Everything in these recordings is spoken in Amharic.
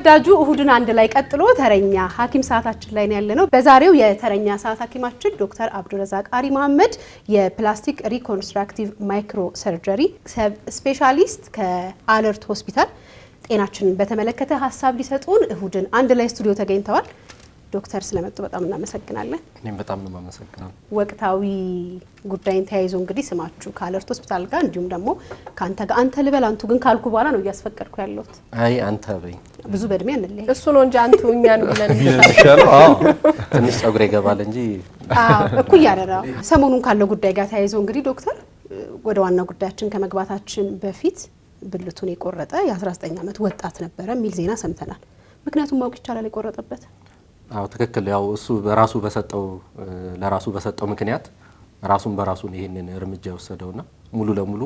ተወዳጁ እሁድን አንድ ላይ ቀጥሎ ተረኛ ሐኪም ሰዓታችን ላይ ነው ያለነው። በዛሬው የተረኛ ሰዓት ሐኪማችን ዶክተር አብዱረዛቅ አሪ መሐመድ የፕላስቲክ ሪኮንስትራክቲቭ ማይክሮ ሰርጀሪ ሰብ ስፔሻሊስት ከአለርት ሆስፒታል ጤናችንን በተመለከተ ሀሳብ ሊሰጡን እሁድን አንድ ላይ ስቱዲዮ ተገኝተዋል። ዶክተር ስለመጡ በጣም እናመሰግናለን። እኔም በጣም ነው ማመሰግናለሁ። ወቅታዊ ጉዳይን ተያይዞ እንግዲህ ስማችሁ ከአለርት ሆስፒታል ጋር እንዲሁም ደግሞ ካንተ ጋር አንተ ልበል አንቱ ግን ካልኩ በኋላ ነው እያስፈቀድኩ ያለሁት። አይ አንተ በይ ብዙ በእድሜ አንለይ እሱ ነው እንጂ አንቱ እኛን ብለን ይሻላል። አዎ ትንሽ ጸጉሬ ይገባል እንጂ እኩል ያደረው ሰሞኑን ካለው ጉዳይ ጋር ተያይዞ እንግዲህ ዶክተር ወደ ዋና ጉዳያችን ከመግባታችን በፊት ብልቱን የቆረጠ የ19 ዓመት ወጣት ነበረ የሚል ዜና ሰምተናል። ምክንያቱም ማወቅ ይቻላል የቆረጠበት? አዎ ትክክል። ያው እሱ ለራሱ በሰጠው ምክንያት ራሱን በራሱን ይሄንን እርምጃ ወሰደውና ሙሉ ለሙሉ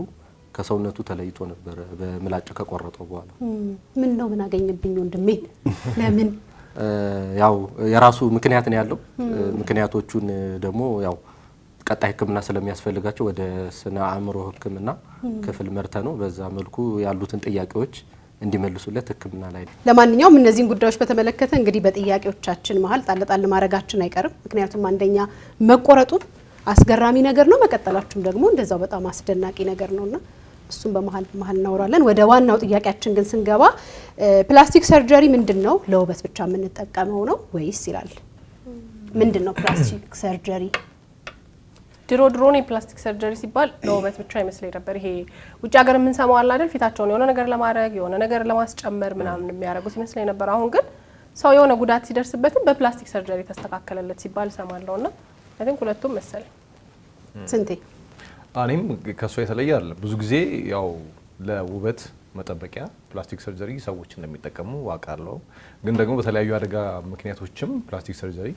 ከሰውነቱ ተለይቶ ነበር በምላጭ ከቆረጠው በኋላ። ምን ነው ምን አገኘብኝ ወንድሜ? ለምን? ያው የራሱ ምክንያት ነው ያለው። ምክንያቶቹን ደግሞ ያው ቀጣይ ሕክምና ስለሚያስፈልጋቸው ወደ ስነ አእምሮ ሕክምና ክፍል መርተ ነው በዛ መልኩ ያሉትን ጥያቄዎች እንዲመልሱለት ሕክምና ላይ ነው። ለማንኛውም እነዚህን ጉዳዮች በተመለከተ እንግዲህ በጥያቄዎቻችን መሀል ጣል ማድረጋችን አይቀርም። ምክንያቱም አንደኛ መቆረጡ አስገራሚ ነገር ነው፣ መቀጠላችሁም ደግሞ እንደዛው በጣም አስደናቂ ነገር ነውና እሱን በመሀል እናወራለን። ወደ ዋናው ጥያቄያችን ግን ስንገባ ፕላስቲክ ሰርጀሪ ምንድነው? ለውበት ብቻ የምንጠቀመው ነው ወይስ ይላል። ምንድነው ፕላስቲክ ሰርጀሪ? ድሮ የፕላስቲክ ሰርጀሪ ሲባል ለውበት ብቻ ይመስለኝ ነበር። ይሄ ውጭ ሀገር የምንሰማው አለ አይደል? ፊታቸውን የሆነ ነገር ለማድረግ የሆነ ነገር ለማስጨመር ምናምን የሚያደርጉት ይመስለኝ ነበር። አሁን ግን ሰው የሆነ ጉዳት ሲደርስበትም በፕላስቲክ ሰርጀሪ ተስተካከለለት ሲባል ሰማለውና አይ ቲንክ ሁለቱም መሰለኝ። ስንቴ እኔም ከሷ የተለየ አይደለም። ብዙ ጊዜ ያው ለውበት መጠበቂያ ፕላስቲክ ሰርጀሪ ሰዎች እንደሚጠቀሙ አውቃለሁ። ግን ደግሞ በተለያዩ አደጋ ምክንያቶችም ፕላስቲክ ሰርጀሪ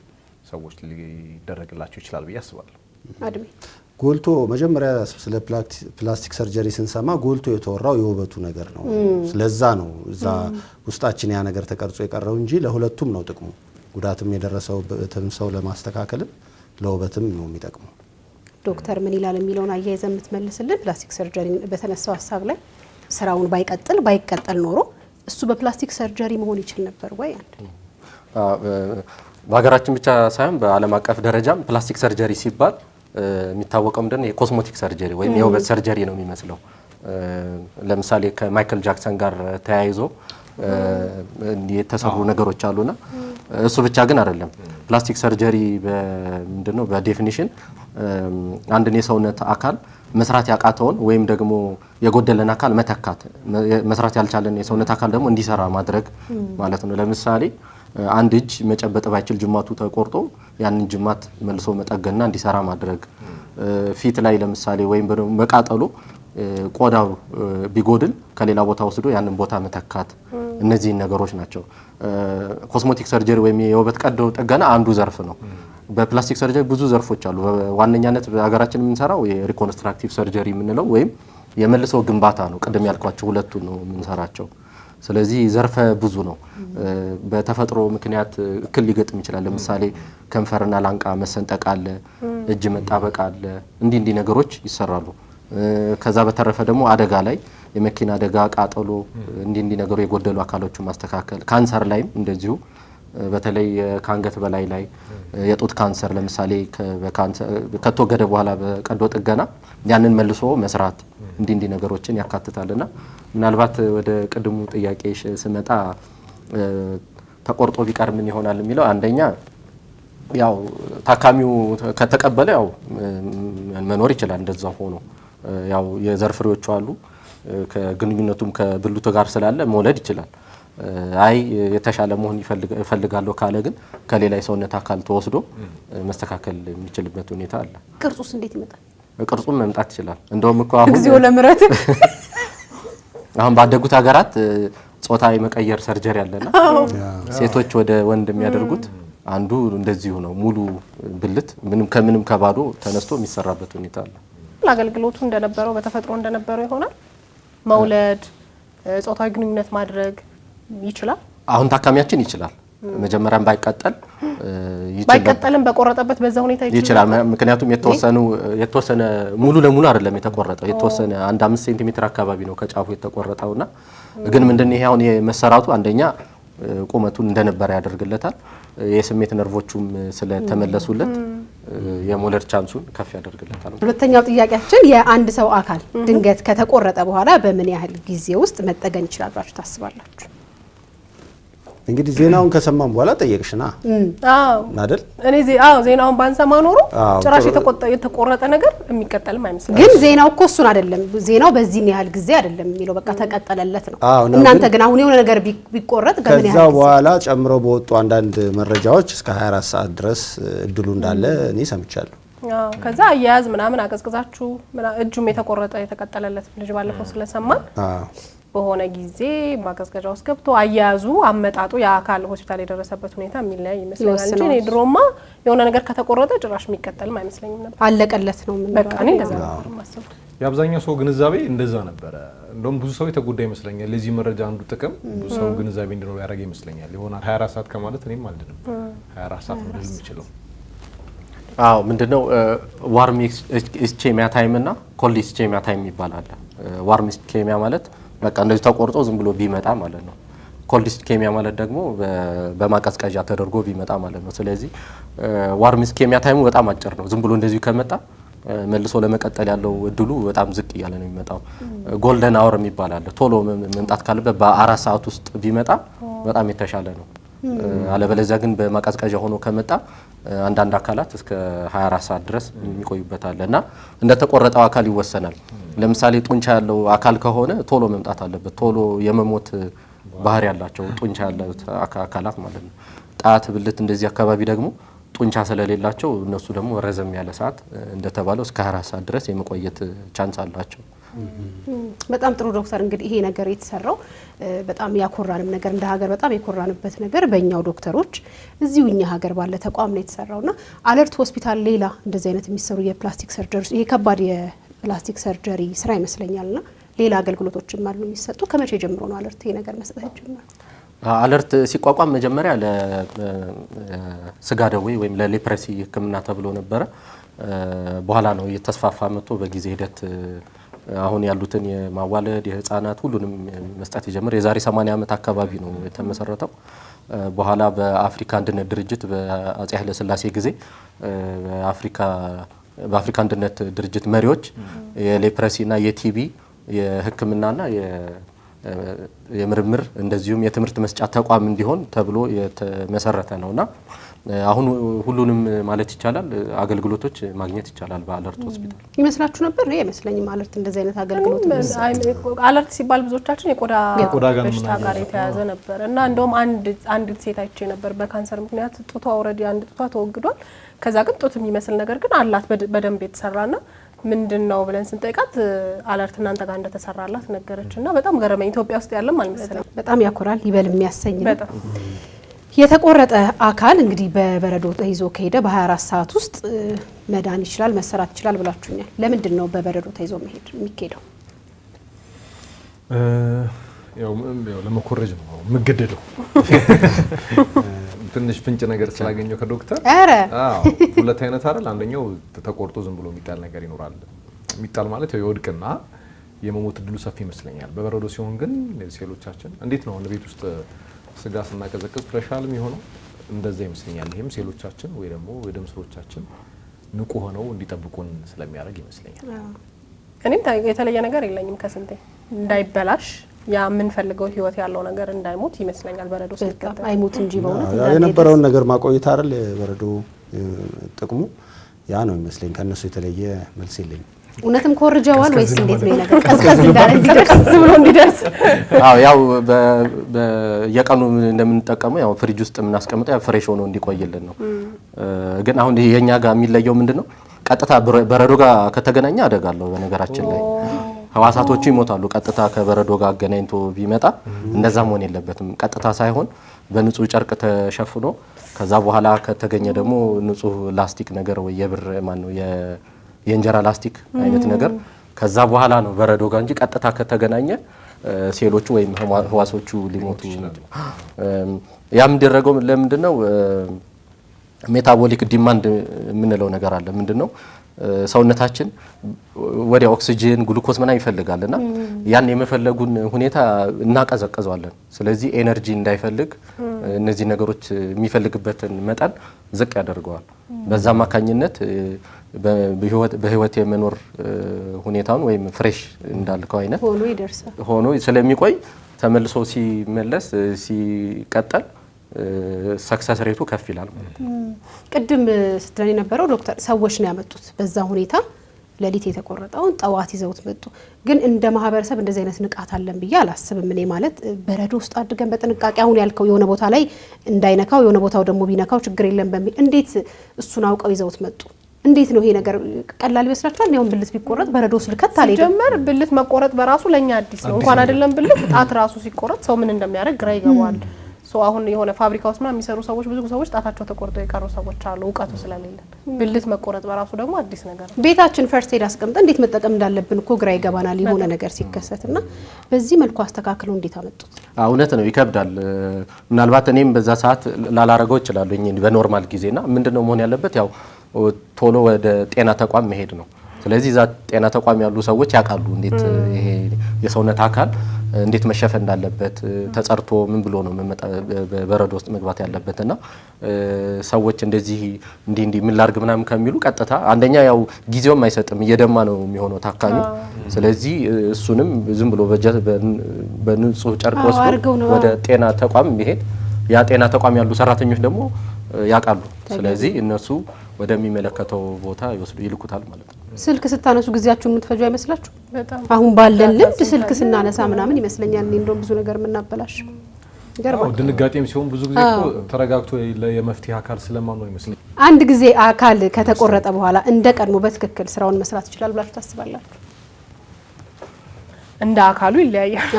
ሰዎች ሊደረግላቸው ይችላል ብዬ አስባለሁ። አድሜ ጎልቶ መጀመሪያ ስለ ፕላስቲክ ሰርጀሪ ስንሰማ ጎልቶ የተወራው የውበቱ ነገር ነው። ስለዛ ነው እዛ ውስጣችን ያ ነገር ተቀርጾ የቀረው እንጂ ለሁለቱም ነው ጥቅሙ። ጉዳትም የደረሰውበትም ሰው ለማስተካከልም ለውበትም ነው የሚጠቅመው። ዶክተር ምን ይላል የሚለውን አያይዘ የምትመልስልን ፕላስቲክ ሰርጀሪ በተነሳው ሀሳብ ላይ ስራውን ባይቀጠል ኖሮ እሱ በፕላስቲክ ሰርጀሪ መሆን ይችል ነበር ወይ? በሀገራችን ብቻ ሳይሆን በዓለም አቀፍ ደረጃም ፕላስቲክ ሰርጀሪ ሲባል የሚታወቀው ምንድነው የኮስሞቲክ ሰርጀሪ ወይም የውበት ሰርጀሪ ነው የሚመስለው። ለምሳሌ ከማይክል ጃክሰን ጋር ተያይዞ የተሰሩ ነገሮች አሉና እሱ ብቻ ግን አይደለም። ፕላስቲክ ሰርጀሪ ምንድነው በዴፊኒሽን አንድን የሰውነት አካል መስራት ያቃተውን ወይም ደግሞ የጎደለን አካል መተካት፣ መስራት ያልቻለን የሰውነት አካል ደግሞ እንዲሰራ ማድረግ ማለት ነው። ለምሳሌ አንድ እጅ መጨበጥ ባይችል ጅማቱ ተቆርጦ ያንን ጅማት መልሶ መጠገንና እንዲሰራ ማድረግ፣ ፊት ላይ ለምሳሌ ወይም በቃጠሎ ቆዳው ቢጎድል ከሌላ ቦታ ወስዶ ያንን ቦታ መተካት፣ እነዚህ ነገሮች ናቸው። ኮስሞቲክ ሰርጀሪ ወይም የውበት ቀዶ ጥገና አንዱ ዘርፍ ነው። በፕላስቲክ ሰርጀሪ ብዙ ዘርፎች አሉ። ዋነኛነት በሀገራችን የምንሰራው የሪኮንስትራክቲቭ ሰርጀሪ የምንለው ወይም የመልሶ ግንባታ ነው። ቅድም ያልኳቸው ሁለቱ ነው የምንሰራቸው። ስለዚህ ዘርፈ ብዙ ነው። በተፈጥሮ ምክንያት እክል ሊገጥም ይችላል። ለምሳሌ ከንፈርና ላንቃ መሰንጠቅ አለ፣ እጅ መጣበቅ አለ። እንዲህ ነገሮች ይሰራሉ። ከዛ በተረፈ ደግሞ አደጋ ላይ የመኪና አደጋ፣ ቃጠሎ፣ እንዲህ ነገሩ የጎደሉ አካሎችን ማስተካከል፣ ካንሰር ላይም እንደዚሁ በተለይ ከአንገት በላይ ላይ የጡት ካንሰር ለምሳሌ ከተወገደ በኋላ በቀዶ ጥገና ያንን መልሶ መስራት እንዲህ ነገሮችን ያካትታልና ምናልባት ወደ ቅድሙ ጥያቄ ስመጣ ተቆርጦ ቢቀር ምን ይሆናል የሚለው አንደኛ ያው ታካሚው ከተቀበለ ያው መኖር ይችላል። እንደዛ ሆኖ ያው የዘር ፍሬዎቹ አሉ ከግንኙነቱም ከብልቱ ጋር ስላለ መውለድ ይችላል። አይ የተሻለ መሆን ይፈልጋለሁ ካለ ግን ከሌላ የሰውነት አካል ተወስዶ መስተካከል የሚችልበት ሁኔታ አለ። ቅርጹስ እንዴት ይመጣል? ቅርጹም መምጣት ይችላል። እንደውም እኮ አሁን እግዚኦ ለምረት አሁን ባደጉት ሀገራት ጾታ የመቀየር ሰርጀሪ አለና ሴቶች ወደ ወንድ የሚያደርጉት አንዱ እንደዚሁ ነው። ሙሉ ብልት ምንም ከባዶ ተነስቶ የሚሰራበት ሁኔታ አለ። አገልግሎቱ እንደነበረው በተፈጥሮ እንደነበረው ይሆናል። መውለድ፣ ጾታዊ ግንኙነት ማድረግ ይችላል። አሁን ታካሚያችን ይችላል። መጀመሪያም ባይቀጠልም በቆረጠበት በዛ ሁኔታ ይችላል። ምክንያቱም የተወሰነ ሙሉ ለሙሉ አይደለም የተቆረጠው። የተወሰነ 1 5 ሴንቲሜትር አካባቢ ነው ከጫፉ የተቆረጠውና ግን ምንድነው ይሄ አሁን የመሰራቱ አንደኛ ቁመቱን እንደነበረ ያደርግለታል። የስሜት ነርቮቹም ስለተመለሱለት የመውለድ ቻንሱን ከፍ ያደርግለታል። ሁለተኛው ጥያቄያችን የአንድ ሰው አካል ድንገት ከተቆረጠ በኋላ በምን ያህል ጊዜ ውስጥ መጠገን ይችላል ብላችሁ ታስባላችሁ? እንግዲህ ዜናውን ከሰማን በኋላ ጠየቅሽና አይደል? እኔ ዜናውን ባንሰማ ኖሮ ጭራሽ የተቆረጠ ነገር የሚቀጠልም አይመስልም። ግን ዜናው እኮ እሱን አይደለም፣ ዜናው በዚህን ያህል ጊዜ አይደለም የሚለው በቃ ተቀጠለለት ነው። እናንተ ግን አሁን የሆነ ነገር ቢቆረጥ በምን ያህል ከዛ በኋላ ጨምሮ በወጡ አንዳንድ መረጃዎች እስከ 24 ሰዓት ድረስ እድሉ እንዳለ እኔ ሰምቻለሁ። ከዛ አያያዝ ምናምን አቀዝቅዛችሁ እጁም የተቆረጠ የተቀጠለለት ልጅ ባለፈው ስለሰማን በሆነ ጊዜ ማቀዝቀዣ ውስጥ ገብቶ አያያዙ አመጣጡ የአካል ሆስፒታል የደረሰበት ሁኔታ የሚለያይ ይመስለኛል እንጂ እኔ ድሮማ የሆነ ነገር ከተቆረጠ ጭራሽ የሚቀጠልም አይመስለኝም ነበር። አለቀለት ነው ምን በቃ እኔ እንደዛ ነው ማሰብ። የአብዛኛው ሰው ግንዛቤ እንደዛ ነበረ። እንደውም ብዙ ሰው የተጎዳ ይመስለኛል። ለዚህ መረጃ አንዱ ጥቅም ብዙ ሰው ግንዛቤ እንዲኖር ያደረገ ይመስለኛል። ይሆናል 24 ሰዓት ከማለት እኔም አልድንም 24 ሰዓት ነው የሚችለው። አዎ ምንድነው ዋርም ኢስቼሚያ ታይም እና ኮልድ ኢስቼሚያ ታይም ይባላል። ዋርም ኢስቼሚያ ማለት በቃ እንደዚህ ተቆርጦ ዝም ብሎ ቢመጣ ማለት ነው። ኮልድ ኢስኬሚያ ማለት ደግሞ በማቀዝቀዣ ተደርጎ ቢመጣ ማለት ነው። ስለዚህ ዋርም ኢስኬሚያ ታይሙ በጣም አጭር ነው። ዝም ብሎ እንደዚህ ከመጣ መልሶ ለመቀጠል ያለው እድሉ በጣም ዝቅ እያለ ነው የሚመጣው። ጎልደን አወር የሚባል አለ። ቶሎ መምጣት ካለበት በ4 ሰዓት ውስጥ ቢመጣ በጣም የተሻለ ነው። አለበለዚያ ግን በማቀዝቀዣ ሆኖ ከመጣ አንዳንድ አካላት እስከ 24 ሰዓት ድረስ የሚቆዩበት አለ እና እንደ ተቆረጠው አካል ይወሰናል። ለምሳሌ ጡንቻ ያለው አካል ከሆነ ቶሎ መምጣት አለበት። ቶሎ የመሞት ባህሪ ያላቸው ጡንቻ ያለው አካላት ማለት ነው። ጣት፣ ብልት እንደዚህ አካባቢ ደግሞ ጡንቻ ስለሌላቸው እነሱ ደግሞ ረዘም ያለ ሰዓት እንደተባለው እስከ 24 ሰዓት ድረስ የመቆየት ቻንስ አላቸው። በጣም ጥሩ ዶክተር። እንግዲህ ይሄ ነገር የተሰራው በጣም ያኮራንም ነገር እንደ ሀገር በጣም የኮራንበት ነገር በእኛው ዶክተሮች እዚሁ እኛ ሀገር ባለ ተቋም ነው የተሰራውና አለርት ሆስፒታል ሌላ እንደዚህ አይነት የሚሰሩ የፕላስቲክ ሰርጀሪ ይሄ ከባድ የፕላስቲክ ሰርጀሪ ስራ ይመስለኛልና ሌላ አገልግሎቶችም አሉ የሚሰጡ። ከመቼ ጀምሮ ነው አለርት ይሄ ነገር መስጠት ጀመረ? አለርት ሲቋቋም መጀመሪያ ለስጋ ደዌ ወይም ለሌፕረሲ ሕክምና ተብሎ ነበረ። በኋላ ነው የተስፋፋ መጥቶ በጊዜ ሂደት አሁን ያሉትን የማዋለድ የህፃናት ሁሉንም መስጠት የጀመረ የዛሬ 80 ዓመት አካባቢ ነው የተመሰረተው። በኋላ በአፍሪካ አንድነት ድርጅት በአጼ ኃይለ ሥላሴ ጊዜ በአፍሪካ አንድነት ድርጅት መሪዎች የሌፕረሲና የቲቢ የህክምናና የምርምር እንደዚሁም የትምህርት መስጫ ተቋም እንዲሆን ተብሎ የተመሰረተ ነውና አሁን ሁሉንም ማለት ይቻላል አገልግሎቶች ማግኘት ይቻላል በአለርት ሆስፒታል። ይመስላችሁ ነበር? ነው አይመስለኝም። አለርት እንደዚህ አይነት አገልግሎት አለርት ሲባል ብዙዎቻችን የቆዳ በሽታ ጋር የተያያዘ ነበር እና እንደውም አንዲት ሴት አይቼ ነበር በካንሰር ምክንያት ጡቷ ኦልሬዲ አንድ ጡቷ ተወግዷል። ከዛ ግን ጡት የሚመስል ነገር ግን አላት በደንብ የተሰራና ምንድነው ብለን ስንጠይቃት አለርት እናንተ ጋር እንደተሰራላት ነገረችና በጣም ገረመኝ። ኢትዮጵያ ውስጥ ያለም አልመሰለም። በጣም ያኮራል፣ ይበል የሚያሰኝ ነው። የተቆረጠ አካል እንግዲህ በበረዶ ተይዞ ከሄደ በ24 ሰዓት ውስጥ መዳን ይችላል፣ መሰራት ይችላል ብላችሁኛል። ለምንድን ነው በበረዶ ተይዞ የሚሄደው? ያው ለመኮረጅ ነው የምገደደው። ትንሽ ፍንጭ ነገር ስላገኘው ከዶክተር ሁለት አይነት አይደል? አንደኛው ተቆርጦ ዝም ብሎ የሚጣል ነገር ይኖራል። የሚጣል ማለት የወድቅና የመሞት እድሉ ሰፊ ይመስለኛል። በበረዶ ሲሆን ግን ሴሎቻችን እንዴት ነው ቤት ውስጥ ስጋ ስናቀዘቅዝ ፍሬሻል የሚሆነው እንደዛ ይመስለኛል። ይሄም ሴሎቻችን ወይ ደግሞ የደም ስሮቻችን ንቁ ሆነው እንዲጠብቁን ስለሚያደርግ ይመስለኛል። እኔም የተለየ ነገር የለኝም ከስንቴ እንዳይበላሽ ያ የምንፈልገው ህይወት ያለው ነገር እንዳይሞት ይመስለኛል። በረዶ ሲከተል አይሞት እንጂ በእውነት የነበረውን ነገር ማቆየት አይደል በረዶ ጥቅሙ ያ ነው ይመስለኝ። ከነሱ የተለየ መልስ የለኝም። እውነትም ኮርጀዋል ወይስ እንዴት ነው ነገር ቀዝቀዝ እንዳለ ብሎ እንዲደርስ? አዎ ያው በየቀኑ እንደምንጠቀመው ያው ፍሪጅ ውስጥ የምናስቀምጠው ያው ፍሬሽ ሆኖ እንዲቆይልን ነው። ግን አሁን የኛ ጋር የሚለየው ምንድነው? ቀጥታ በረዶ ጋር ከተገናኘ አደጋለሁ። በነገራችን ላይ ህዋሳቶቹ ይሞታሉ። ቀጥታ ከበረዶ ጋር አገናኝቶ ቢመጣ እንደዛ መሆን የለበትም። ቀጥታ ሳይሆን በንጹህ ጨርቅ ተሸፍኖ ከዛ በኋላ ከተገኘ ደግሞ ንጹህ ላስቲክ ነገር ወይ የብር ማን ነው የእንጀራ ላስቲክ አይነት ነገር ከዛ በኋላ ነው በረዶ ጋር እንጂ ቀጥታ ከተገናኘ ሴሎቹ ወይም ህዋሶቹ ሊሞቱ ይችላሉ። ያም እንዲደረገው ለምንድነው? ሜታቦሊክ ዲማንድ የምንለው ነገር አለ። ምንድነው? ሰውነታችን ወዲያ ኦክሲጅን፣ ግሉኮዝ ምናምን ይፈልጋልና ያን የመፈለጉን ሁኔታ እናቀዘቅዘዋለን። ስለዚህ ኤነርጂ እንዳይፈልግ እነዚህ ነገሮች የሚፈልግበትን መጠን ዝቅ ያደርገዋል። በዛ አማካኝነት በህይወት የመኖር ሁኔታውን ወይም ፍሬሽ እንዳልከው አይነት ሆኖ ስለሚቆይ ተመልሶ ሲመለስ ሲቀጠል ሰክሰስ ሬቱ ከፍ ይላል ማለት ነው። ቅድም ስትለን የነበረው ዶክተር ሰዎች ነው ያመጡት በዛ ሁኔታ ለሊት የተቆረጠውን ጠዋት ይዘውት መጡ። ግን እንደ ማህበረሰብ እንደዚህ አይነት ንቃት አለን ብዬ አላስብም። እኔ ማለት በረዶ ውስጥ አድርገን በጥንቃቄ አሁን ያልከው የሆነ ቦታ ላይ እንዳይነካው የሆነ ቦታው ደግሞ ቢነካው ችግር የለም በሚል እንዴት እሱን አውቀው ይዘውት መጡ? እንዴት ነው ይሄ ነገር ቀላል ይመስላችኋል? ነው ብልት ቢቆረጥ በረዶ ውስጥ ልከት አለ ጀመር ብልት መቆረጥ በራሱ ለኛ አዲስ ነው። እንኳን አይደለም ብልት ጣት ራሱ ሲቆረጥ ሰው ምን እንደሚያደርግ ግራ ይገባዋል። አሁን የሆነ ፋብሪካ ውስጥ ምናምን የሚሰሩ ሰዎች ብዙ ሰዎች ጣታቸው ተቆርጦ የቀሩ ሰዎች አሉ እውቀቱ ስለሌለ። ብልት መቆረጥ በራሱ ደግሞ አዲስ ነገር ነው። ቤታችን ፈርስት ኤድ አስቀምጠን እንዴት መጠቀም እንዳለብን እኮ ግራ ይገባናል የሆነ ነገር ሲከሰትና በዚህ መልኩ አስተካክለው እንዴት አመጡት? እውነት ነው ይከብዳል። ምናልባት እኔም በዛ ሰዓት ላላረገው እችላለሁ በኖርማል ጊዜና ምንድነው መሆን ያለበት ያው ቶሎ ወደ ጤና ተቋም መሄድ ነው። ስለዚህ እዛ ጤና ተቋም ያሉ ሰዎች ያውቃሉ እንዴት ይሄ የሰውነት አካል እንዴት መሸፈን እንዳለበት ተጸርቶ ምን ብሎ ነው በረዶ ውስጥ መግባት ያለበትና ሰዎች እንደዚህ እንዲ ምን ላርግ ምናምን ከሚሉ ቀጥታ አንደኛ ያው ጊዜውም አይሰጥም እየደማ ነው የሚሆነው ታካሚው። ስለዚህ እሱንም ዝም ብሎ በንጹህ ጨርቅ ወስዶ ወደ ጤና ተቋም ቢሄድ ያ ጤና ተቋም ያሉ ሰራተኞች ደግሞ ያውቃሉ። ስለዚህ እነሱ ወደሚመለከተው ቦታ ይልኩታል ማለት ነው። ስልክ ስታነሱ ጊዜያችሁን የምትፈጁ አይመስላችሁ? አሁን ባለን ልምድ ስልክ ስናነሳ ምናምን ይመስለኛል እንደውም ብዙ ነገር የምናበላሽ ይገርማል። ድንጋጤም ሲሆን ብዙ ጊዜ እኮ ተረጋግቶ የመፍትሄ አካል ስለማንሆን ይመስለኛል። አንድ ጊዜ አካል ከተቆረጠ በኋላ እንደ ቀድሞ በትክክል ስራውን መስራት ይችላል ብላችሁ ታስባላችሁ? እንደ አካሉ ይለያያል።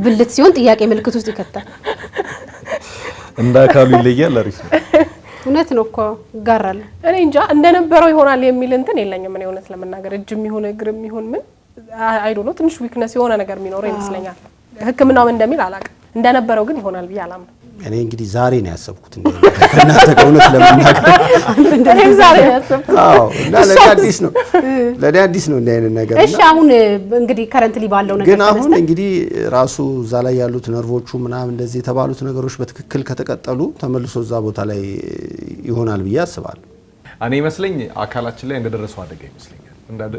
ብልት ሲሆን ጥያቄ ምልክት ውስጥ ይከታል። እንደ አካሉ ይለያል። አሪፍ ነው። እውነት ነው እኮ ጋራል። እኔ እንጃ እንደነበረው ይሆናል የሚል እንትን የለኝም። እኔ እውነት ለመናገር እጅም ይሁን እግርም ይሁን ምን አይ ዶንት ኖ ትንሽ ዊክነስ የሆነ ነገር የሚኖረው ይመስለኛል። ሕክምናው እንደሚል አላውቅም። እንደነበረው ግን ይሆናል ብዬ አላምንም። እኔ እንግዲህ ዛሬ ነው ያሰብኩት እናንተ ከእውነት ለመናገር እኔ ዛሬ ነው ያሰብኩት። አዎ እና ለኔ አዲስ ነው እንደ አይነት ነገር። እሺ አሁን እንግዲህ ከረንትሊ ባለው ነገር ግን አሁን እንግዲህ ራሱ እዛ ላይ ያሉት ነርቮቹ ምናምን እንደዚህ የተባሉት ነገሮች በትክክል ከተቀጠሉ ተመልሶ እዛ ቦታ ላይ ይሆናል ብዬ አስባለሁ። እኔ ይመስለኝ አካላችን ላይ እንደደረሰው አደጋ ይመስለኛል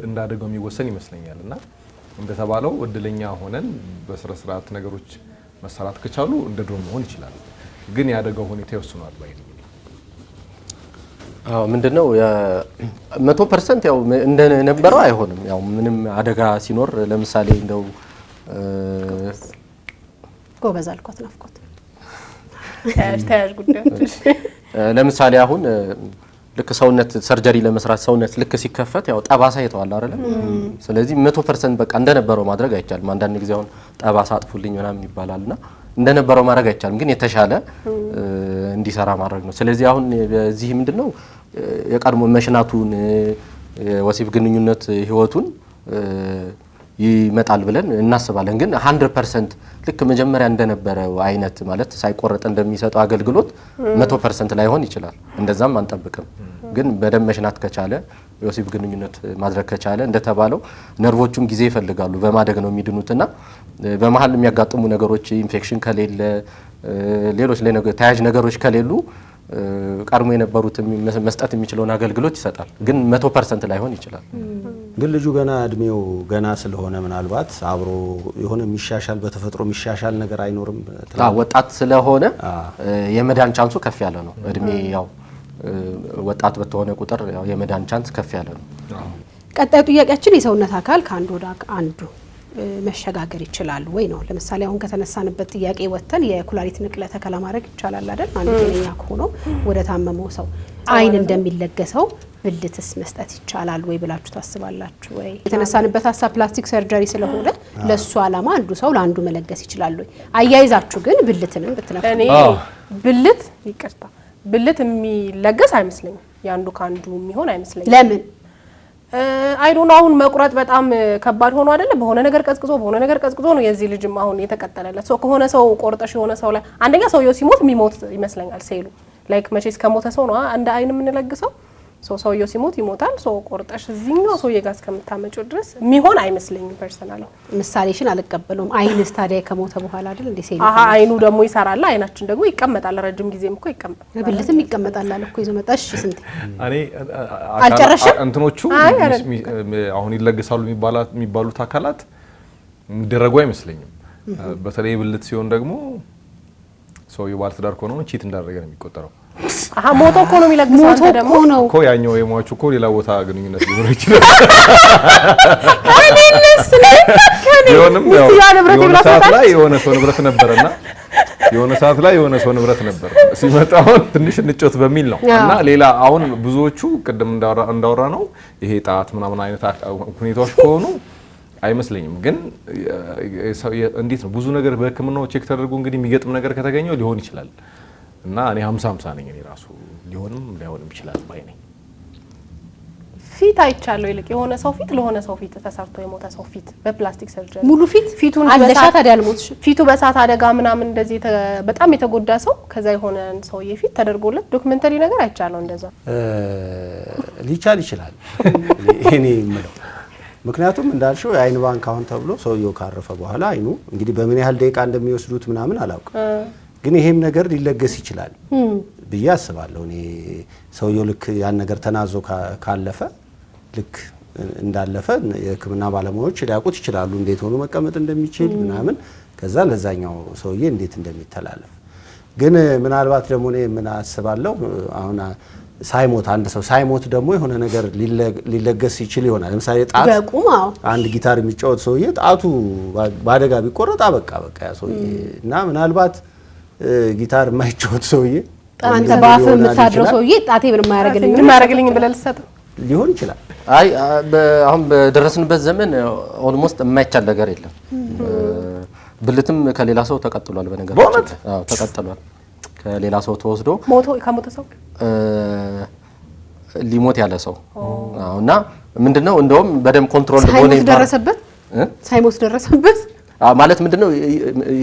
እንዳደገው የሚወሰን ይመስለኛል እና እንደተባለው እድለኛ ሆነን በስነ ስርዓት ነገሮች መሰራት ከቻሉ እንደ ድሮ መሆን ይችላል። ግን ያደገው ሁኔታ ይወስኗል ባይ ነው። ምንድነው 100% ያው እንደነበረው አይሆንም። ያው ምንም አደጋ ሲኖር ለምሳሌ እንደው ጎበዝ አልኳት ናፍቆት ተያዥ ጉዳዮች ለምሳሌ አሁን ልክ ሰውነት ሰርጀሪ ለመስራት ሰውነት ልክ ሲከፈት ያው ጠባሳ ይተዋል አይደል? ስለዚህ 100% በቃ እንደነበረው ማድረግ አይቻልም። አንዳንድ ጊዜ አሁን ጠባሳ አጥፉልኝ ምናምን ይባላልና እንደነበረው ማድረግ አይቻልም። ግን የተሻለ እንዲሰራ ማድረግ ነው። ስለዚህ አሁን በዚህ ምንድነው የቀድሞ መሽናቱን ወሲብ ግንኙነት ህይወቱን ይመጣል ብለን እናስባለን። ግን 100% ልክ መጀመሪያ እንደነበረው አይነት ማለት ሳይቆረጥ እንደሚሰጠው አገልግሎት 100% ላይሆን ይችላል። እንደዛም አንጠብቅም። ግን በደም መሽናት ከቻለ የወሲብ ግንኙነት ማድረግ ከቻለ እንደተባለው ነርቮቹም ጊዜ ይፈልጋሉ በማደግ ነው የሚድኑትና በመሃል የሚያጋጥሙ ነገሮች ኢንፌክሽን ከሌለ ሌሎች ተያያዥ ነገሮች ከሌሉ ቀድሞ የነበሩት መስጠት የሚችለውን አገልግሎት ይሰጣል። ግን 100% ላይሆን ይችላል። ግን ልጁ ገና እድሜው ገና ስለሆነ ምናልባት አብሮ የሆነ የሚሻሻል በተፈጥሮ የሚሻሻል ነገር አይኖርም። ወጣት ስለሆነ የመዳን ቻንሱ ከፍ ያለ ነው። እድሜ ያው ወጣት በተሆነ ቁጥር ያው የመዳን ቻንስ ከፍ ያለ ነው። ቀጣዩ ጥያቄያችን የሰውነት አካል ከአንዱ ወደ አንዱ መሸጋገር ይችላል ወይ ነው። ለምሳሌ አሁን ከተነሳንበት ጥያቄ ወጥተን የኩላሊት ንቅለ ተከላ ማድረግ ይቻላል አይደል? አንድ ጤነኛ ሆኖ ወደ ታመመው ሰው አይን እንደሚለገሰው ብልትስ መስጠት ይቻላል ወይ ብላችሁ ታስባላችሁ ወይ? የተነሳንበት ሀሳብ ፕላስቲክ ሰርጀሪ ስለሆነ ለሱ አላማ አንዱ ሰው ለአንዱ መለገስ ይችላል ወይ? አያይዛችሁ ግን ብልትንም ብትነኩ እኔ ብልት የሚለገስ አይመስለኝም። ያንዱ ካንዱ የሚሆን አይመስለኝም። ለምን? አይ ዶንት ኖ አሁን መቁረጥ በጣም ከባድ ሆኖ አይደለ? በሆነ ነገር ቀዝቅዞ ነው የዚህ ልጅም አሁን የተቀጠለለት። ከሆነ ሰው ቆርጠሽ የሆነ ሰው ላይ አንደኛ ሰውየው ሲሞት የሚሞት ይመስለኛል ሴሉ ላይክ መቼስ ከሞተ ሰው ነው አንድ አይን የምንለግሰው። ሰውየው ሲሞት ይሞታል። ቆርጠሽ እዚህኛው ሰውዬ ጋር እስከምታመጪው ድረስ የሚሆን አይመስለኝም ፐርሰናሊ። ምሳሌሽን አልቀበለውም። አይንስ ታዲያ ከሞተ በኋላ አይደል እንዴ ሴል አይኑ ደግሞ ይሰራል፣ አይናችን ደግሞ ይቀመጣል። ረጅም ጊዜም እኮ ይቀመጣል፣ ብልትም ይቀመጣል አለ እኮ ይዞ መጣሽ። ስንት እኔ አልጨረሽም? እንትኖቹ አሁን ይለገሳሉ የሚባሉት አካላት የሚደረጉ አይመስለኝም። በተለይ ብልት ሲሆን ደግሞ ሰውዬው ባለትዳር ከሆነ ቺት እንዳደረገ ነው የሚቆጠረው። ሞቶ እኮ ነው የሚለግሰው። አንተ ደግሞ እኮ ያኛው የሟቹ እኮ ሌላ ቦታ ግንኙነት ሊኖር ይችላል። ቢሆንም የሆነ ሰዓት ላይ የሆነ ሰው ንብረት ነበርና የሆነ ሰው ንብረት ነበር ሲመጣ አሁን ትንሽ እንጮት በሚል ነው። እና ሌላ አሁን ብዙዎቹ ቅድም እንዳወራ ነው ይሄ ጣት ምናምን አይነት ሁኔታዎች ከሆኑ አይመስለኝም። ግን እንዴት ነው ብዙ ነገር በሕክምናው ቼክ ተደርጎ እንግዲህ የሚገጥም ነገር ከተገኘው ሊሆን ይችላል። እና እኔ 50-50 ነኝ። እኔ ራሱ ሊሆንም ላይሆንም ይችላል ባይ ነኝ። ፊት አይቻለሁ። ይልቅ የሆነ ሰው ፊት ለሆነ ሰው ፊት ተሰርቶ የሞተ ሰው ፊት በፕላስቲክ ሰርጀሪ ሙሉ ፊቱን አለሻ ታዲያ አልሞትሽ። ፊቱ በእሳት አደጋ ምናምን እንደዚህ በጣም የተጎዳ ሰው ከዛ የሆነ ሰውዬ ፊት ተደርጎለት ዶክመንተሪ ነገር አይቻለሁ። እንደዛ ሊቻል ይችላል እኔ የምለው። ምክንያቱም እንዳልሽው የአይን ባንክ አሁን ተብሎ ሰውየው ካረፈ በኋላ አይኑ እንግዲህ በምን ያህል ደቂቃ እንደሚወስዱት ምናምን አላውቅም። ግን ይሄም ነገር ሊለገስ ይችላል ብዬ አስባለሁ። እኔ ሰውየው ልክ ያን ነገር ተናዞ ካለፈ ልክ እንዳለፈ የሕክምና ባለሙያዎች ሊያውቁት ይችላሉ እንዴት ሆኖ መቀመጥ እንደሚችል ምናምን፣ ከዛ ለዛኛው ሰውዬ እንዴት እንደሚተላለፍ። ግን ምናልባት ደግሞ እኔ ምን አስባለሁ አሁን ሳይሞት አንድ ሰው ሳይሞት ደግሞ የሆነ ነገር ሊለገስ ይችል ይሆናል። ለምሳሌ ጣት አንድ ጊታር የሚጫወት ሰውዬ ጣቱ በአደጋ ቢቆረጥ በቃ ያ ሰውዬ እና ምናልባት ጊታር የማይጫወት ሰውዬ አንተ ባፍ የምታድረው ሰውዬ ጣቴ ምንም አያረግልኝ ብለህ ልትሰጠው ሊሆን ይችላል። አይ አሁን በደረስንበት ዘመን ኦልሞስት የማይቻል ነገር የለም። ብልትም ከሌላ ሰው ተቀጥሏል። በነገራችን አዎ ተቀጥሏል። ከሌላ ሰው ተወስዶ ከሞተ ሰው ሊሞት ያለ ሰው እና ምንድነው እንደውም በደም ኮንትሮል ሆነ ሳይሞት ደረሰበት ማለት ምንድነው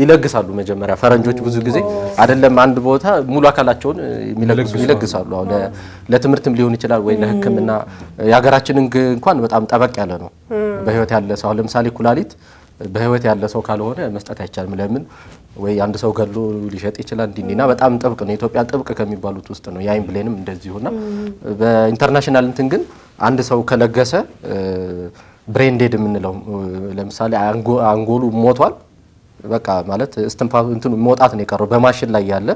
ይለግሳሉ። መጀመሪያ ፈረንጆች ብዙ ጊዜ አይደለም አንድ ቦታ ሙሉ አካላቸውን ይለግሳሉ። አሁን ለትምህርትም ሊሆን ይችላል ወይ ለሕክምና። የሀገራችንን እንኳን በጣም ጠበቅ ያለ ነው። በህይወት ያለ ሰው ለምሳሌ ኩላሊት በህይወት ያለ ሰው ካልሆነ መስጠት አይቻልም። ለምን ወይ አንድ ሰው ገሎ ሊሸጥ ይችላል እንዲና በጣም ጥብቅ ነው። ኢትዮጵያ ጥብቅ ከሚባሉት ውስጥ ነው። የአይን ብሌንም እንደዚሁና በኢንተርናሽናል እንትን ግን አንድ ሰው ከለገሰ ብሬን ዴድ የምንለው ለምሳሌ አንጎሉ ሞቷል በቃ ማለት እስትንፋሱ እንትኑ መውጣት ነው የቀረው በማሽን ላይ ያለ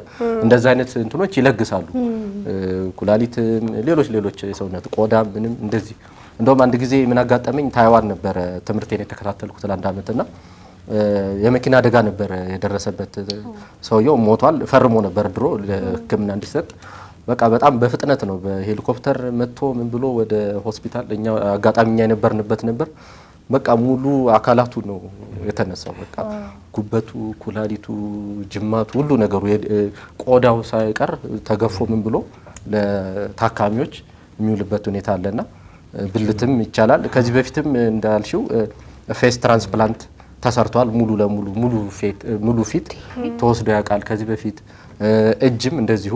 እንደዛ አይነት እንትኖች ይለግሳሉ። ኩላሊት ሌሎች የሰውነት ቆዳ ምንም እንደዚህ። እንደውም አንድ ጊዜ ምን አጋጠመኝ ታይዋን ነበር ትምህርቴን የተከታተልኩት ለአንድ አመትና የመኪና አደጋ ነበር የደረሰበት። ሰውየው ሞቷል። ፈርሞ ነበር ድሮ ለሕክምና እንዲሰጥ በቃ በጣም በፍጥነት ነው በሄሊኮፕተር መጥቶ ምን ብሎ ወደ ሆስፒታል እኛ አጋጣሚኛ የነበርንበት ነበር። በቃ ሙሉ አካላቱ ነው የተነሳው። በቃ ጉበቱ፣ ኩላሊቱ፣ ጅማቱ ሁሉ ነገሩ ቆዳው ሳይቀር ተገፎ ምን ብሎ ለታካሚዎች የሚውልበት ሁኔታ አለና ብልትም ይቻላል። ከዚህ በፊትም እንዳልሽው ፌስ ትራንስፕላንት ተሰርቷል። ሙሉ ለሙሉ ሙሉ ፊት ተወስዶ ያውቃል ከዚህ በፊት። እጅም እንደዚሁ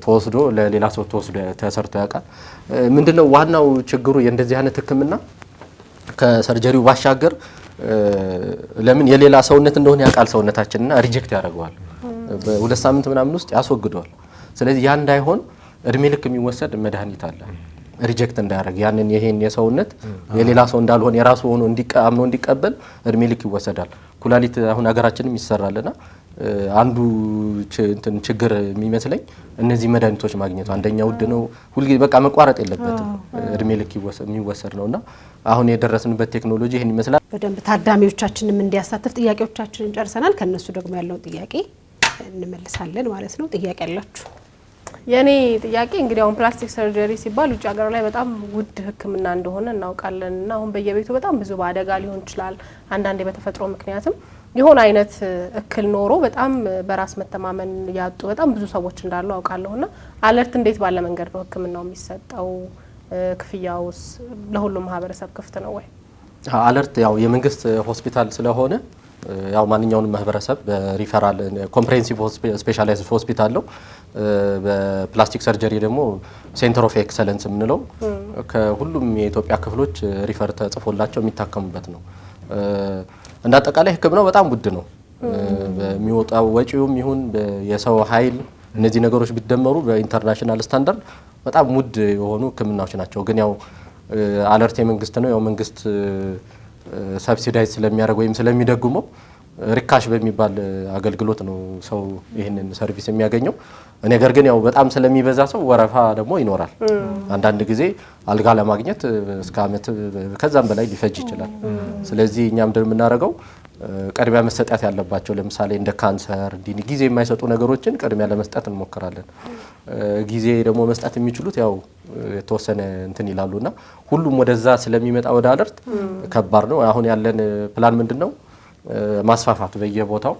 ተወስዶ ለሌላ ሰው ተሰርቶ ያውቃል። ምንድነው ዋናው ችግሩ የእንደዚህ አይነት ህክምና ከሰርጀሪው ባሻገር ለምን የሌላ ሰውነት እንደሆነ ያውቃል ሰውነታችንና ሪጀክት ያደርገዋል። በሁለት ሳምንት ምናምን ውስጥ ያስወግደዋል። ስለዚህ ያ እንዳይሆን እድሜ ልክ የሚወሰድ መድኃኒት አለ ሪጀክት እንዳያደርግ ያንን ይሄን የሰውነት የሌላ ሰው እንዳልሆነ የራሱ ሆኖ አምኖ እንዲቀበል እድሜ ልክ ይወሰዳል። ኩላሊት አሁን ሀገራችንም ይሰራልና አንዱ ችግር የሚመስለኝ እነዚህ መድኃኒቶች ማግኘቱ አንደኛ ውድ ነው። ሁልጊዜ በቃ መቋረጥ የለበትም እድሜ ልክ የሚወሰድ ነውና አሁን የደረስንበት ቴክኖሎጂ ይሄን ይመስላል። በደንብ ታዳሚዎቻችንም እንዲያሳትፍ ጥያቄዎቻችንን ጨርሰናል። ከነሱ ደግሞ ያለውን ጥያቄ እንመልሳለን ማለት ነው። ጥያቄ ያላችሁ? የኔ ጥያቄ እንግዲህ አሁን ፕላስቲክ ሰርጀሪ ሲባል ውጭ ሀገር ላይ በጣም ውድ ህክምና እንደሆነ እናውቃለን እና አሁን በየቤቱ በጣም ብዙ በአደጋ ሊሆን ይችላል አንዳንዴ በተፈጥሮ ምክንያትም የሆነ አይነት እክል ኖሮ በጣም በራስ መተማመን ያጡ በጣም ብዙ ሰዎች እንዳሉ አውቃለሁና አለርት እንዴት ባለ መንገድ ነው ህክምናው የሚሰጠው? ክፍያውስ ለሁሉም ማህበረሰብ ክፍት ነው ወይ? አለርት ያው የመንግስት ሆስፒታል ስለሆነ ያው ማንኛውንም ማህበረሰብ በሪፈራል ኮምፕሬሄንሲቭ ስፔሻላይዝድ ሆስፒታል ነው። በፕላስቲክ ሰርጀሪ ደግሞ ሴንተር ኦፍ ኤክሰለንስ የምንለው ከሁሉም የኢትዮጵያ ክፍሎች ሪፈር ተጽፎላቸው የሚታከሙበት ነው። እንደ አጠቃላይ ሕክምናው በጣም ውድ ነው። በሚወጣው ወጪውም ይሁን የሰው ኃይል እነዚህ ነገሮች ቢደመሩ በኢንተርናሽናል ስታንዳርድ በጣም ውድ የሆኑ ሕክምናዎች ናቸው። ግን ያው አለርት የመንግስት ነው። ያው መንግስት ሰብሲዳይዝ ስለሚያደርግ ወይም ስለሚደጉመው ሪካሽ በሚባል አገልግሎት ነው ሰው ይህንን ሰርቪስ የሚያገኘው። ነገር ግን ያው በጣም ስለሚበዛ ሰው ወረፋ ደግሞ ይኖራል። አንዳንድ ጊዜ አልጋ ለማግኘት እስከ ዓመት ከዛም በላይ ሊፈጅ ይችላል። ስለዚህ እኛም ደግሞ የምናደርገው ቅድሚያ መሰጠት ያለባቸው ለምሳሌ እንደ ካንሰር እንዲህ ጊዜ የማይሰጡ ነገሮችን ቅድሚያ ለመስጠት እንሞክራለን። ጊዜ ደግሞ መስጠት የሚችሉት ያው የተወሰነ እንትን ይላሉና ሁሉም ወደዛ ስለሚመጣ ወደ አለርት ከባድ ነው። አሁን ያለን ፕላን ምንድነው? ማስፋፋት በየቦታው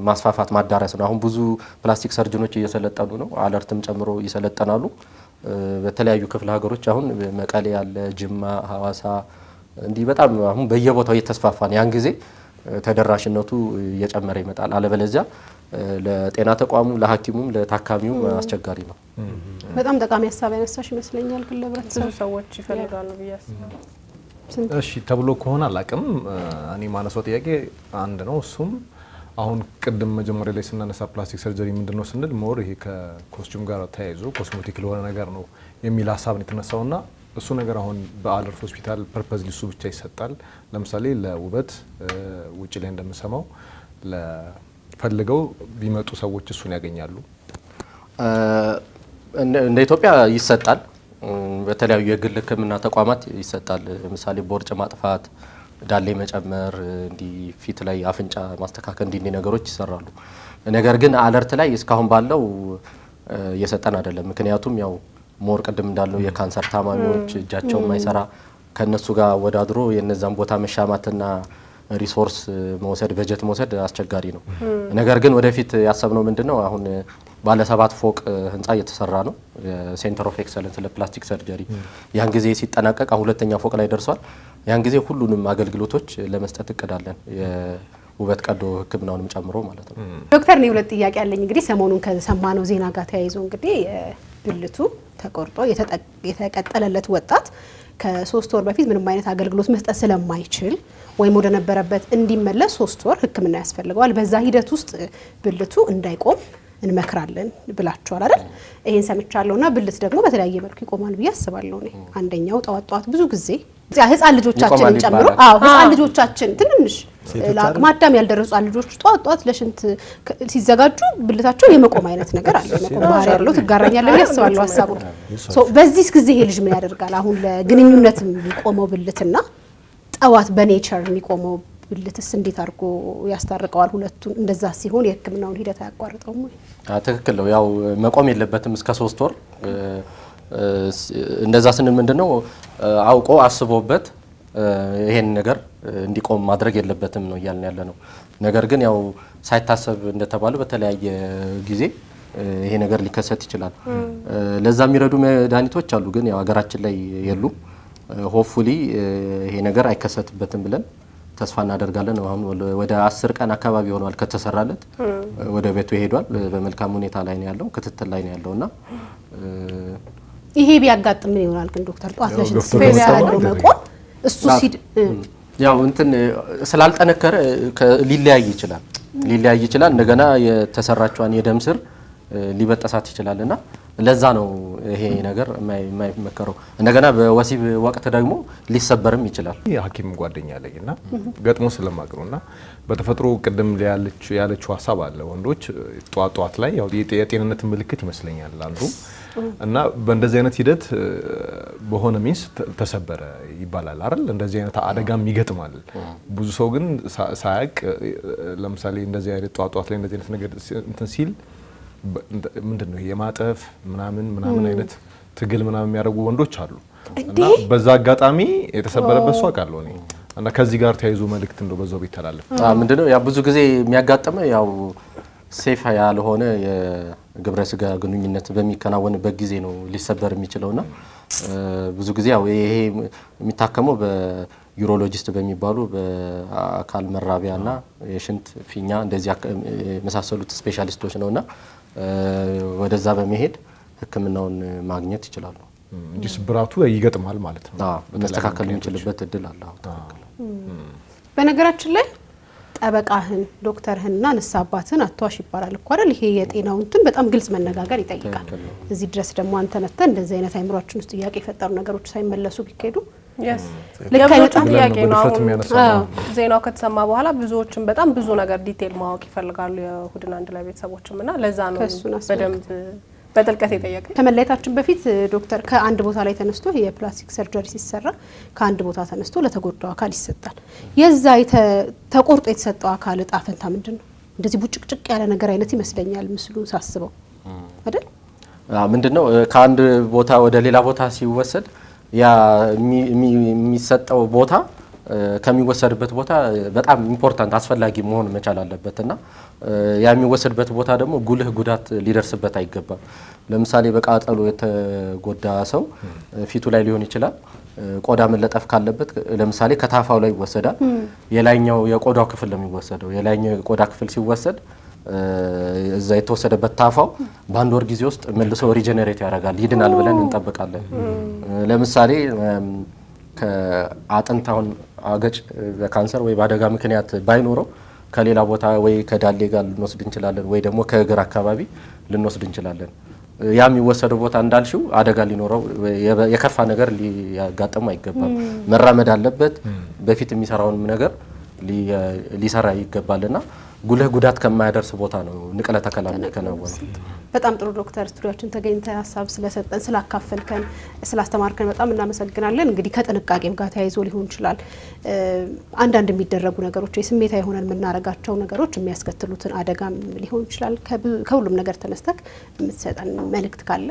ማስፋፋት ማዳረስ ነው። አሁን ብዙ ፕላስቲክ ሰርጅኖች እየሰለጠኑ ነው። አለርትም ጨምሮ ይሰለጠናሉ በተለያዩ ክፍለ ሀገሮች። አሁን መቀሌ ያለ፣ ጅማ፣ ሐዋሳ እንዲህ በጣም አሁን በየቦታው እየተስፋፋ ነው። ያን ጊዜ ተደራሽነቱ እየጨመረ ይመጣል። አለበለዚያ ለጤና ተቋሙ፣ ለሐኪሙም፣ ለታካሚውም አስቸጋሪ ነው። በጣም ጠቃሚ ሀሳብ ያነሳሽ ይመስለኛል። ግን ለህብረተሰቡ ሰዎች ይፈልጋሉ ብዬ አስባለሁ። እሺ ተብሎ ከሆነ አላቅም። እኔ ማነሳው ጥያቄ አንድ ነው። እሱም አሁን ቅድም መጀመሪያ ላይ ስናነሳ ፕላስቲክ ሰርጀሪ ምንድነው ስንል ሞር ይሄ ከኮስቲዩም ጋር ተያይዞ ኮስሞቲክ ለሆነ ነገር ነው የሚል ሀሳብ ነው የተነሳውና እሱ ነገር አሁን በአለርት ሆስፒታል ፐርፐዝ ሊሱ ብቻ ይሰጣል። ለምሳሌ ለውበት ውጭ ላይ እንደምሰማው ለፈልገው ቢመጡ ሰዎች እሱን ያገኛሉ። እንደ ኢትዮጵያ ይሰጣል። በተለያዩ የግል ሕክምና ተቋማት ይሰጣል። ለምሳሌ ቦርጭ ማጥፋት፣ ዳሌ መጨመር፣ እንዲህ ፊት ላይ አፍንጫ ማስተካከል እንዲህ ነገሮች ይሰራሉ። ነገር ግን አለርት ላይ እስካሁን ባለው እየሰጠን አይደለም። ምክንያቱም ያው ሞር ቅድም እንዳለው የካንሰር ታማሚዎች እጃቸው የማይሰራ ከነሱ ጋር ወዳድሮ የነዛን ቦታ መሻማትና ሪሶርስ መውሰድ በጀት መውሰድ አስቸጋሪ ነው። ነገር ግን ወደፊት ያሰብነው ምንድነው አሁን ባለ 7 ፎቅ ህንጻ እየተሰራ ነው ሴንተር ኦፍ ኤክሰለንስ ለፕላስቲክ ሰርጀሪ። ያን ጊዜ ሲጠናቀቅ አሁን 2ኛ ፎቅ ላይ ደርሷል። ያን ጊዜ ሁሉንም አገልግሎቶች ለመስጠት እቅዳለን የውበት ቀዶ ህክምናውንም ጨምሮ ማለት ነው። ዶክተር እኔ ሁለት ጥያቄ አለኝ። እንግዲህ ሰሞኑን ከሰማነው ዜና ጋር ተያይዞ እንግዲህ ብልቱ ተቆርጦ የተቀጠለለት ወጣት ከ3 ወር በፊት ምንም አይነት አገልግሎት መስጠት ስለማይችል ወይም ወደ ነበረበት እንዲመለስ 3 ወር ህክምና ያስፈልገዋል። በዛ ሂደት ውስጥ ብልቱ እንዳይቆም እንመክራለን ብላችኋል አይደል? ይሄን ሰምቻለሁና ብልት ደግሞ በተለያየ መልኩ ይቆማል ብዬ አስባለሁ። እኔ አንደኛው ጠዋት ብዙ ጊዜ ህፃን ልጆቻችንን ጨምሮ ህፃን ልጆቻችን ትንንሽ ለአቅመ አዳም ያልደረሱ ልጆች ጠዋት ለሽንት ሲዘጋጁ ብልታቸው የመቆም አይነት ነገር አለ። የመቆም ባህሪ ያለው ትጋራኛለህ ብዬ አስባለሁ ሀሳቡ። በዚህ ጊዜ ይሄ ልጅ ምን ያደርጋል? አሁን ለግንኙነት የሚቆመው ብልትና ጠዋት በኔቸር የሚቆመው ብልትስ እንዴት አድርጎ ያስታርቀዋል ሁለቱን? እንደዛ ሲሆን የህክምናውን ሂደት አያቋርጠውም ወይ? ትክክል ነው። ያው መቆም የለበትም እስከ 3 ወር። እንደዛ ስንል ምንድነው አውቆ አስቦበት ይሄን ነገር እንዲቆም ማድረግ የለበትም ነው እያልን ያለ ነው። ነገር ግን ያው ሳይታሰብ እንደተባለው በተለያየ ጊዜ ይሄ ነገር ሊከሰት ይችላል። ለዛ የሚረዱ መድኃኒቶች አሉ፣ ግን ያው ሀገራችን ላይ የሉም። ሆፕፉሊ ይሄ ነገር አይከሰትበትም ብለን ተስፋ እናደርጋለን። አሁን ወደ 10 ቀን አካባቢ ሆኗል ከተሰራለት፣ ወደ ቤቱ ሄዷል። በመልካም ሁኔታ ላይ ነው ያለው፣ ክትትል ላይ ነው ያለውና ይሄ ቢያጋጥም ምን ይሆናል ግን ዶክተር? ጧት ለሽንት ሲፈሳ ያለው መቆም እሱ ያው እንትን ስላልጠነከረ ሊለያይ ይችላል። እንደገና የተሰራቿን የደም ስር ሊበጠሳት ይችላልና ለዛ ነው ይሄ ነገር የማይመከረው። እንደገና በወሲብ ወቅት ደግሞ ሊሰበርም ይችላል። የሐኪም ጓደኛ አለኝና ገጥሞ ስለማቅሩና በተፈጥሮ ቅድም ያለችው ሀሳብ አለ። ወንዶች ጧት ላይ ያው የጤንነት ምልክት ይመስለኛል አንዱ እና በእንደዚህ አይነት ሂደት በሆነ ሚንስ ተሰበረ ይባላል አይደል? እንደዚህ አይነት አደጋም ይገጥማል። ብዙ ሰው ግን ሳያቅ ለምሳሌ እንደዚህ አይነት ጧት ላይ እንደዚህ አይነት ነገር እንትን ሲል ምንድነው የማጠፍ ምናምን አይነት ትግል ምናምን የሚያደርጉ ወንዶች አሉ እና በዛ አጋጣሚ የተሰበረበት ሰው አውቃለሁ እኔ። እና ከዚህ ጋር ተያይዞ መልእክት እንደው በዛው ቢተላለፍ ምንድነው ያ ብዙ ጊዜ የሚያጋጥመው ያው ሴፍ ያልሆነ የግብረ ስጋ ግንኙነት በሚከናወንበት ጊዜ ነው ሊሰበር የሚችለውና ብዙ ጊዜ ያው ይሄ የሚታከመው ዩሮሎጂስት በሚባሉ በአካል መራቢያና የሽንት ፊኛ እንደዚህ የመሳሰሉት ስፔሻሊስቶች ነውና ወደዛ በመሄድ ሕክምናውን ማግኘት ይችላሉ። እንጂ ስብራቱ ይገጥማል ማለት ነው። መስተካከል የሚችልበት እድል አለ። በነገራችን ላይ ጠበቃህን ዶክተርህንና ንስሐ አባትህን አትዋሽ ይባላል እኮ አይደል? ይሄ የጤናው እንትን በጣም ግልጽ መነጋገር ይጠይቃል። እዚህ ድረስ ደግሞ አንተ መጥተህ እንደዚህ አይነት አይምሯችን ውስጥ ጥያቄ የፈጠሩ ነገሮች ሳይመለሱ ቢካሄዱ የብዙዎችን ጥያቄ ነው። አሁን ዜናው ከተሰማ በኋላ ብዙዎችን በጣም ብዙ ነገር ዲቴል ማወቅ ይፈልጋሉ የእሁድን አንድ ላይ ቤተሰቦችም እና ለዛ ነው በደንብ በጥልቀት የጠየቀ። ከመለየታችን በፊት ዶክተር ከአንድ ቦታ ላይ ተነስቶ የፕላስቲክ ሰርጀሪ ሲሰራ ከአንድ ቦታ ተነስቶ ለተጎዳው አካል ይሰጣል። የዛ ተቆርጦ የተሰጠው አካል እጣ ፈንታ ምንድነው? እንደዚህ ቡጭቅጭቅ ያለ ነገር አይነት ይመስለኛል ምስሉን ሳስበው አይደል? ምንድነው ከአንድ ቦታ ወደ ሌላ ቦታ ሲወሰድ ያ የሚሰጠው ቦታ ከሚወሰድበት ቦታ በጣም ኢምፖርታንት አስፈላጊ መሆን መቻል አለበትና ያ የሚወሰድበት ቦታ ደግሞ ጉልህ ጉዳት ሊደርስበት አይገባም። ለምሳሌ በቃጠሎ የተጎዳ ሰው ፊቱ ላይ ሊሆን ይችላል። ቆዳ መለጠፍ ካለበት ለምሳሌ ከታፋው ላይ ይወሰዳል። የላይኛው የቆዳው ክፍል ነው የሚወሰደው። የላይኛው የቆዳ ክፍል ሲወሰድ እዛ የተወሰደበት ታፋው በአንድ ወር ጊዜ ውስጥ መልሶ ሪጀነሬት ያደርጋል፣ ይድናል ብለን እንጠብቃለን። ለምሳሌ ከአጥንት አሁን አገጭ በካንሰር ወይ በአደጋ ምክንያት ባይኖረው ከሌላ ቦታ ወይ ከዳሌ ጋር ልንወስድ እንችላለን፣ ወይ ደግሞ ከእግር አካባቢ ልንወስድ እንችላለን። ያ የሚወሰደው ቦታ እንዳልሽው አደጋ ሊኖረው የከፋ ነገር ሊያጋጥም አይገባም። መራመድ አለበት። በፊት የሚሰራውን ነገር ሊሰራ ይገባልና ጉልህ ጉዳት ከማያደርስ ቦታ ነው ንቅለ ተከላ የሚከናወነው። በጣም ጥሩ ዶክተር፣ ስቱዲዮአችን ተገኝተ ሀሳብ ስለሰጠን ስላካፈልከን ስላስተማርከን በጣም እናመሰግናለን። እንግዲህ ከጥንቃቄም ጋር ተያይዞ ሊሆን ይችላል አንዳንድ የሚደረጉ ነገሮች የስሜታዊ ሆነን የምናረጋቸው ነገሮች የሚያስከትሉትን አደጋም ሊሆን ይችላል። ከሁሉም ነገር ተነስተክ የምትሰጠን መልእክት ካለ?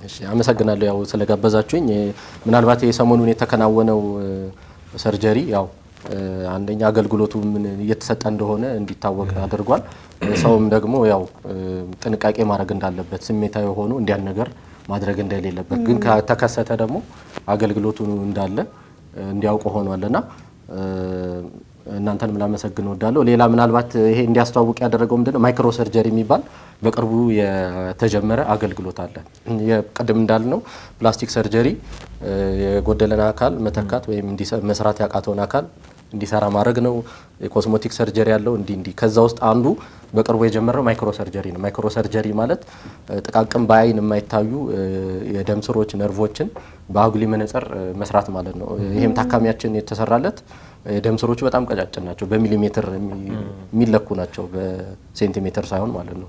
እሺ፣ አመሰግናለሁ ያው ስለጋበዛችሁኝ። ምናልባት የሰሞኑን የተከናወነው ሰርጀሪ ያው አንደኛ አገልግሎቱ ምን እየተሰጠ እንደሆነ እንዲታወቅ አድርጓል። ሰውም ደግሞ ያው ጥንቃቄ ማድረግ እንዳለበት፣ ስሜታዊ ሆኖ እንዲያን ነገር ማድረግ እንደሌለበት፣ ግን ከተከሰተ ደግሞ አገልግሎቱ እንዳለ እንዲያውቁ ሆኗልና እናንተንም ላመሰግን እወዳለሁ። ሌላ ምናልባት ይሄ እንዲያስተዋውቅ ያደረገው ምንድነው ማይክሮ ሰርጀሪ የሚባል በቅርቡ የተጀመረ አገልግሎት አለ። የቀደም እንዳልነው ፕላስቲክ ሰርጀሪ የጎደለን አካል መተካት ወይም መስራት ያቃተውን አካል እንዲሰራ ማድረግ ነው። የኮስሞቲክ ሰርጀሪ ያለው እንዲ ከዛ ውስጥ አንዱ በቅርቡ የጀመረው ማይክሮ ሰርጀሪ ነው። ማይክሮ ሰርጀሪ ማለት ጥቃቅን በአይን የማይታዩ የደም ስሮች ነርቮችን በአጉሊ መነጽር መስራት ማለት ነው። ይሄም ታካሚያችን የተሰራለት የደም ስሮቹ በጣም ቀጫጭን ናቸው። በሚሊሜትር የሚለኩ ናቸው፣ በሴንቲሜትር ሳይሆን ማለት ነው።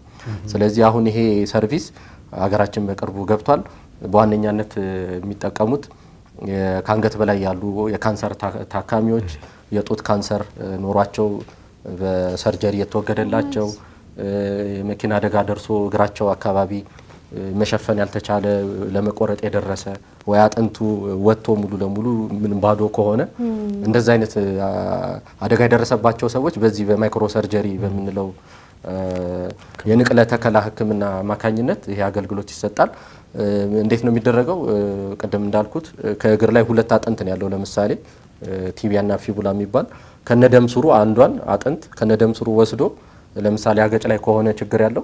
ስለዚህ አሁን ይሄ ሰርቪስ ሀገራችን በቅርቡ ገብቷል። በዋነኛነት የሚጠቀሙት ከአንገት በላይ ያሉ የካንሰር ታካሚዎች፣ የጡት ካንሰር ኖሯቸው በሰርጀሪ የተወገደላቸው፣ የመኪና አደጋ ደርሶ እግራቸው አካባቢ መሸፈን ያልተቻለ ለመቆረጥ የደረሰ ወይ አጥንቱ ወጥቶ ሙሉ ለሙሉ ምን ባዶ ከሆነ እንደዛ አይነት አደጋ የደረሰባቸው ሰዎች በዚህ በማይክሮ ሰርጀሪ በምንለው የንቅለ ተከላ ሕክምና አማካኝነት ይሄ አገልግሎት ይሰጣል። እንዴት ነው የሚደረገው? ቀደም እንዳልኩት ከእግር ላይ ሁለት አጥንት ነው ያለው። ለምሳሌ ቲቢያና ፊቡላ የሚባል ከነደም ስሩ አንዷን አጥንት ከነደም ስሩ ወስዶ ለምሳሌ አገጭ ላይ ከሆነ ችግር ያለው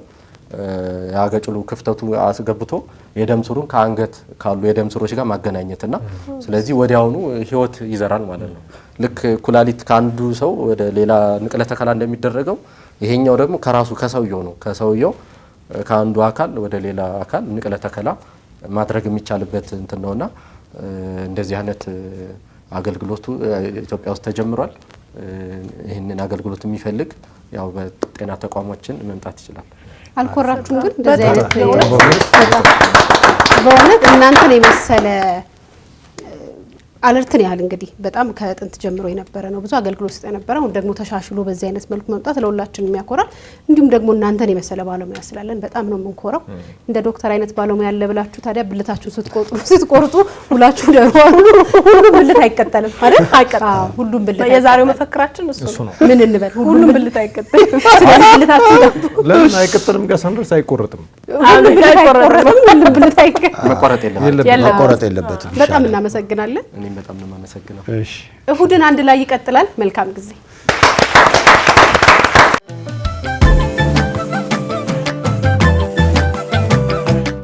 ያገጭሉ ክፍተቱ አስገብቶ የደም ስሩን ከአንገት ካሉ የደም ስሮች ጋር ማገናኘትና ስለዚህ ወዲያውኑ ህይወት ይዘራል ማለት ነው። ልክ ኩላሊት ካንዱ ሰው ወደ ሌላ ንቅለ ተከላ እንደሚደረገው ይሄኛው ደግሞ ከራሱ ከሰውየው ነው። ከሰውየው ከአንዱ አካል ወደ ሌላ አካል ንቅለ ተከላ ማድረግ የሚቻልበት እንትን ነውና እንደዚህ አይነት አገልግሎቱ ኢትዮጵያ ውስጥ ተጀምሯል። ይህንን አገልግሎት የሚፈልግ ያው በጤና ተቋሞችን መምጣት ይችላል። አልኮራችሁም? ግን እንደዚህ አይነት በእውነት እናንተን የመሰለ አለርትን ያህል እንግዲህ በጣም ከጥንት ጀምሮ የነበረ ነው፣ ብዙ አገልግሎት ሲሰጥ የነበረ አሁን ደግሞ ተሻሽሎ በዚህ አይነት መልኩ መምጣት ለሁላችን የሚያኮራል። እንዲሁም ደግሞ እናንተን የመሰለ ባለሙያ ስላለን በጣም ነው የምንኮራው። እንደ ዶክተር አይነት ባለሙያ ያለ ብላችሁ ታዲያ ብልታችሁን ስትቆርጡ ሁላችሁ ደግሞ ሁሉም ብልት አይቀጠልም አይደል? አይቀጠልም ሁሉም ብልት። የዛሬው መፈክራችን እሱ ነው። ምን እንበል? ሁሉም ብልት አይቀጠልም። ስለዚህ ብልታችሁ ለምን አይቀጠልም? ጋር ሳንደርስ አይቆረጥም። ሁሉም ብልት አይቆረጥም። ሁሉም ብልት አይቀጠልም። ማቋረጥ የለበትም። ማቋረጥ የለበትም። በጣም እናመሰግናለን። እኔም በጣም ነው የማመሰግነው። እሺ እሁድን አንድ ላይ ይቀጥላል። መልካም ጊዜ